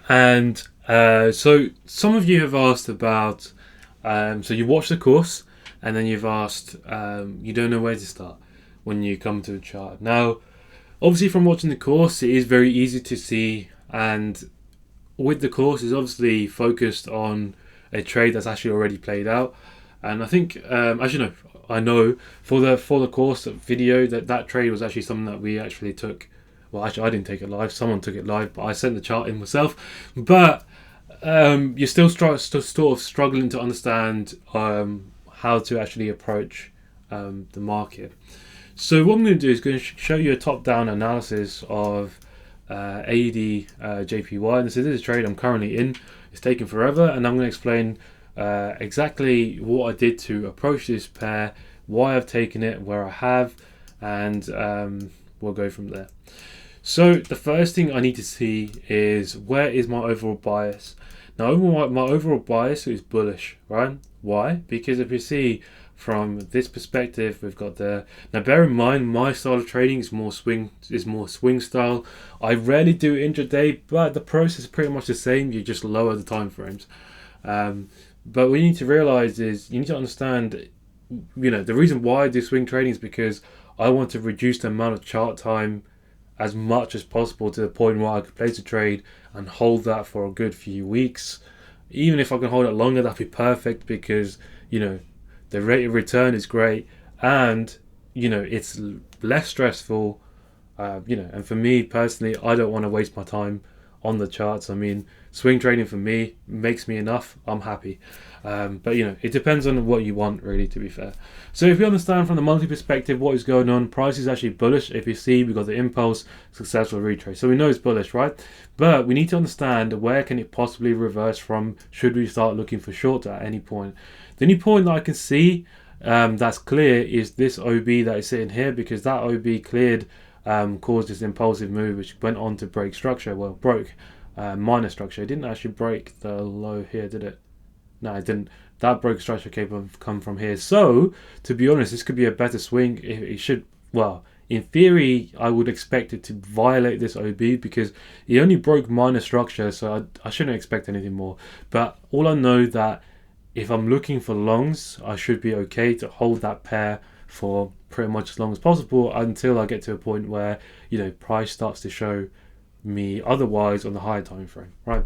And so some of you have asked about, so you watched the course and then you've asked, you don't know where to start when you come to a chart. Now, obviously from watching the course, it is very easy to see, and with the course is obviously focused on a trade that's actually already played out. And I think, as you know, I know for the course video that trade was actually something that we actually took. Well, actually, I didn't take it live. Someone took it live, but I sent the chart in myself. But you're still sort of struggling to understand how to actually approach the market. So what I'm going to do is going to show you a top-down analysis of AED JPY, and this is a trade I'm currently in. It's taking forever, and I'm going to explain exactly what I did to approach this pair, why I've taken it, where I have, and we'll go from there. So the first thing I need to see is where is my overall bias. Now my overall bias is bullish, right? Why? Because if you see from this perspective, we've got the, now bear in mind my style of trading is more swing style. I rarely do intraday, but the process is pretty much the same. You just lower the time frames. But what you need to realize is you need to understand, the reason why I do swing trading is because I want to reduce the amount of chart time as much as possible to the point where I could place a trade and hold that for a good few weeks. Even if I can hold it longer, that'd be perfect because, the rate of return is great and, it's less stressful. And for me personally, I don't want to waste my time on the charts. I mean, swing trading for me makes me enough. I'm happy. But it depends on what you want, really, to be fair. So if you understand from the monthly perspective what is going on, price is actually bullish. If you see, we've got the impulse, successful retrace. So we know it's bullish, right? But we need to understand where can it possibly reverse from should we start looking for short at any point. The only point that I can see that's clear is this OB that is sitting here, because that OB cleared, caused this impulsive move which went on to break structure. Well, broke minor structure. It didn't actually break the low here, did it? No, it didn't. That broke structure come from here. So, to be honest, this could be a better swing. It should, well, in theory, I would expect it to violate this OB because he only broke minor structure, so I shouldn't expect anything more. But all I know that if I'm looking for longs, I should be okay to hold that pair for pretty much as long as possible until I get to a point where, price starts to show me otherwise on the higher time frame, right?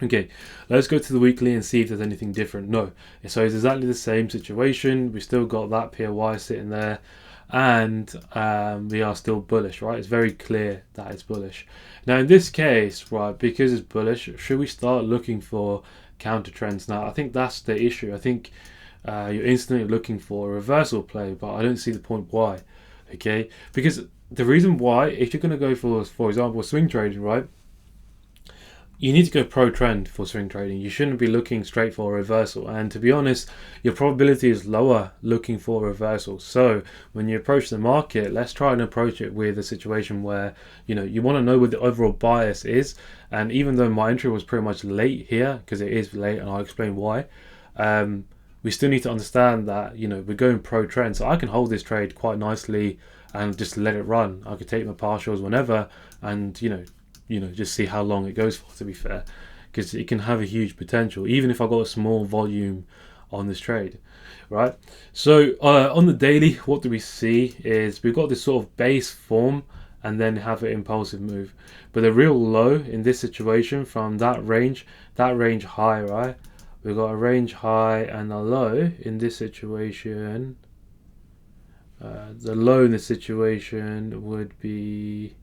Okay, let's go to the weekly and see if there's anything different. No, so it's exactly the same situation. We still got that POY sitting there, and we are still bullish, right? It's very clear that it's bullish. Now in this case, right, because it's bullish, should we start looking for counter trends? Now I think that's the issue. I think you're instantly looking for a reversal play, but I don't see the point why. Okay, because the reason why, if you're going to go for example, swing trading, right? You need to go pro trend for swing trading. You shouldn't be looking straight for a reversal. And to be honest, your probability is lower looking for a reversal. So when you approach the market, let's try and approach it with a situation where, you want to know what the overall bias is. And even though my entry was pretty much late here, because it is late and I'll explain why, we still need to understand that, we're going pro trend. So I can hold this trade quite nicely and just let it run. I could take my partials whenever and, just see how long it goes for, to be fair, because it can have a huge potential even if I got a small volume on this trade, right? So on the daily, what do we see is we've got this sort of base form and then have an impulsive move, but the real low in this situation from that range high, right? We've got a range high and a low in this situation. The low in this situation would be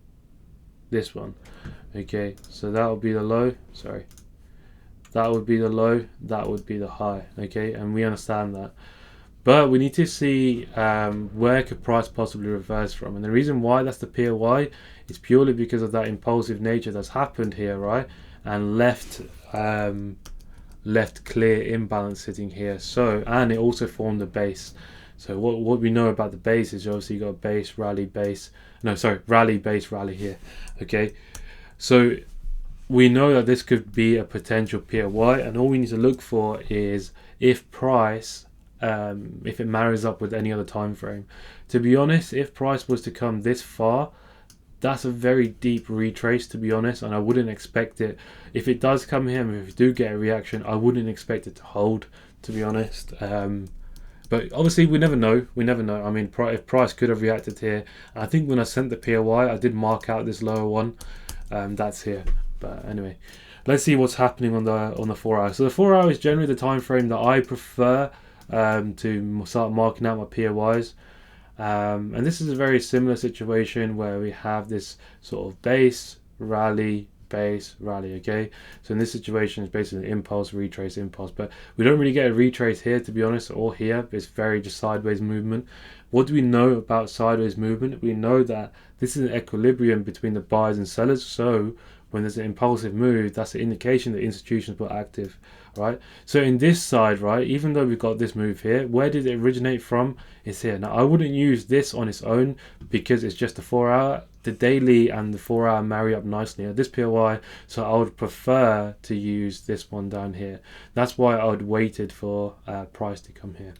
this one. Okay, so that would be the low. Sorry, that would be the low, that would be the high. Okay, and we understand that, but we need to see where could price possibly reverse from. And the reason why that's the POY is purely because of that impulsive nature that's happened here, right? And left clear imbalance sitting here. So, and it also formed a base. So what we know about the base is obviously you got base, rally, base. No, sorry, rally, base, rally here. Okay, so we know that this could be a potential POY, and all we need to look for is if price, if it marries up with any other time frame. To be honest, if price was to come this far, that's a very deep retrace, to be honest, and I wouldn't expect it. If it does come here, and if we do get a reaction, I wouldn't expect it to hold, to be honest. But obviously, we never know. We never know. I mean, if price could have reacted here, I think when I sent the POI, I did mark out this lower one. That's here. But anyway, let's see what's happening on the 4 hour. So the 4 hour is generally the time frame that I prefer to start marking out my POIs. And this is a very similar situation where we have this sort of base, rally, okay? So in this situation, it's basically impulse, retrace, impulse. But we don't really get a retrace here, to be honest, or here. It's very just sideways movement. What do we know about sideways movement? We know that this is an equilibrium between the buyers and sellers. So when there's an impulsive move, that's an indication that institutions were active, right? So in this side, right, even though we've got this move here, where did it originate from? It's here. Now I wouldn't use this on its own because it's just a 4 hour. The daily and the 4 hour marry up nicely at this POI, so I would prefer to use this one down here. That's why I would waited for price to come here.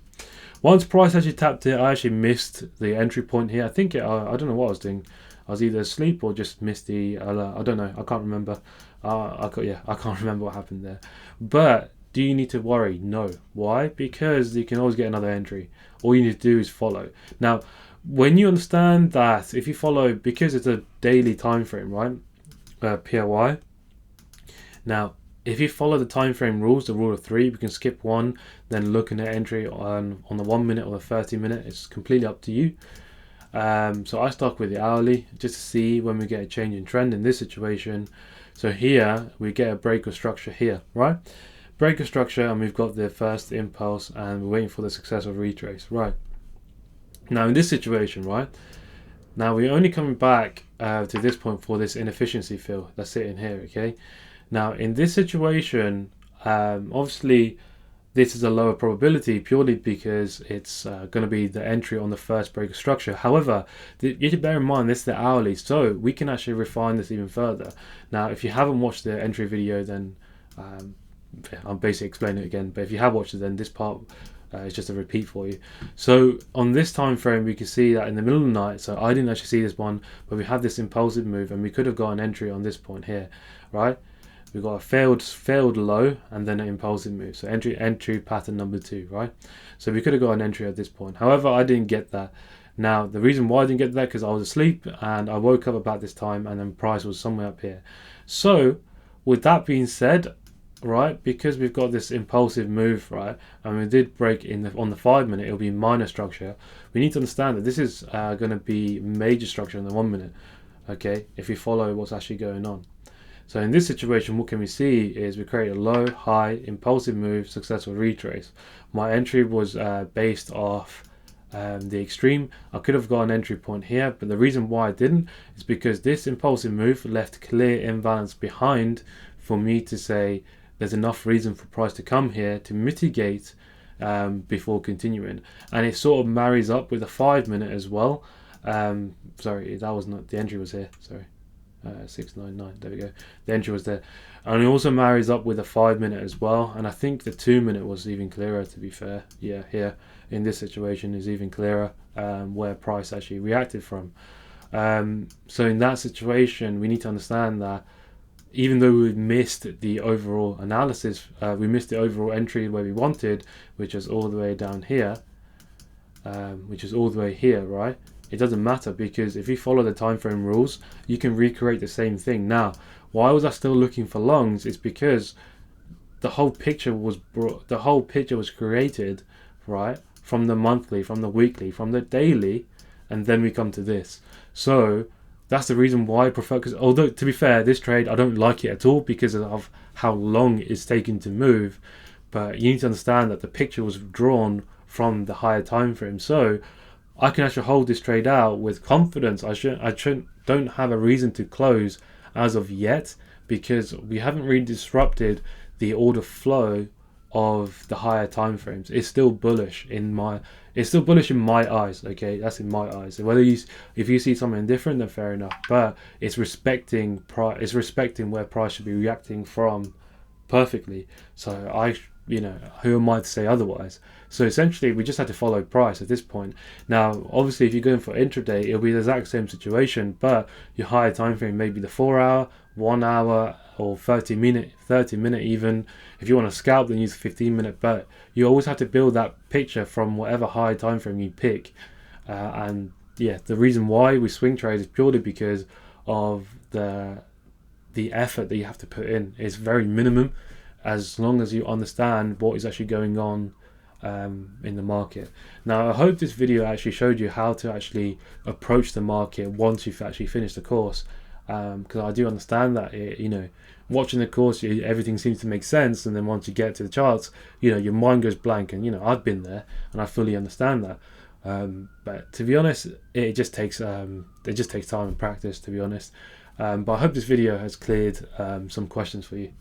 Once price actually tapped it, I actually missed the entry point here. I think I don't know what I was doing. I was either asleep or just missed the alert. I don't know. I can't remember. I can't remember what happened there. But do you need to worry? No. Why? Because you can always get another entry. All you need to do is follow. Now, when you understand that, if you follow, because it's a daily time frame, right? POI. Now, if you follow the time frame rules, the rule of 3, we can skip one, then look at entry on the 1 minute or the 30 minute. It's completely up to you. So I stuck with the hourly just to see when we get a change in trend in this situation. So here we get a break of structure here, right? Break of structure, and we've got the first impulse, and we're waiting for the successful retrace, right? Now in this situation, right? Now we're only coming back to this point for this inefficiency fill that's sitting here, okay? Now in this situation, obviously this is a lower probability purely because it's going to be the entry on the first break of structure. However, you have to bear in mind this is the hourly, so we can actually refine this even further. Now, if you haven't watched the entry video, then I'll basically explain it again. But if you have watched it, then this part is just a repeat for you. So on this time frame, we can see that in the middle of the night. So I didn't actually see this one, but we have this impulsive move, and we could have got an entry on this point here, right? We've got a failed low and then an impulsive move. So entry pattern number 2, right? So we could have got an entry at this point. However, I didn't get that. Now, the reason why I didn't get that, because I was asleep and I woke up about this time and then price was somewhere up here. So with that being said, right, because we've got this impulsive move, right, and we did break on the 5 minute, it'll be minor structure. We need to understand that this is going to be major structure in the 1 minute, okay, if we follow what's actually going on. So in this situation, what can we see is we create a low, high, impulsive move, successful retrace. My entry was based off the extreme. I could have got an entry point here, but the reason why I didn't is because this impulsive move left clear imbalance behind for me to say there's enough reason for price to come here to mitigate before continuing. And it sort of marries up with the 5 minute as well. Sorry, that was not, the entry was here, sorry. 699, there we go, the entry was there, and it also marries up with a 5 minute as well, and I think the 2 minute was even clearer, to be fair. Yeah, here in this situation is even clearer where price actually reacted from. So in that situation, we need to understand that even though we missed the overall analysis, we missed the overall entry where we wanted, which is all the way down here, right? It doesn't matter, because if you follow the time frame rules, you can recreate the same thing. Now, why was I still looking for longs? It's because the whole picture was created, right, from the monthly, from the weekly, from the daily, and then we come to this. So that's the reason why I prefer, because although, to be fair, this trade I don't like it at all because of how long it's taken to move, but you need to understand that the picture was drawn from the higher time frame. So I can actually hold this trade out with confidence. I don't have a reason to close as of yet, because we haven't really disrupted the order flow of the higher time frames. It's still bullish in my eyes. Okay, that's in my eyes. If you see something different, then fair enough. But it's respecting where price should be reacting from perfectly. So who am I to say otherwise? So essentially, we just had to follow price at this point. Now, obviously, if you're going for intraday, it'll be the exact same situation, but your higher time frame may be the 4 hour, 1 hour, or 30 minute even. If you want to scalp, then use 15 minute. But you always have to build that picture from whatever high time frame you pick. And yeah, the reason why we swing trade is purely because of the effort that you have to put in. It's very minimum, as long as you understand what is actually going on in the market. Now, I hope this video actually showed you how to actually approach the market once you've actually finished the course, because I do understand that watching the course, everything seems to make sense, and then once you get to the charts, your mind goes blank. And I've been there, and I fully understand that. But to be honest, it just takes time and practice, to be honest. But I hope this video has cleared some questions for you.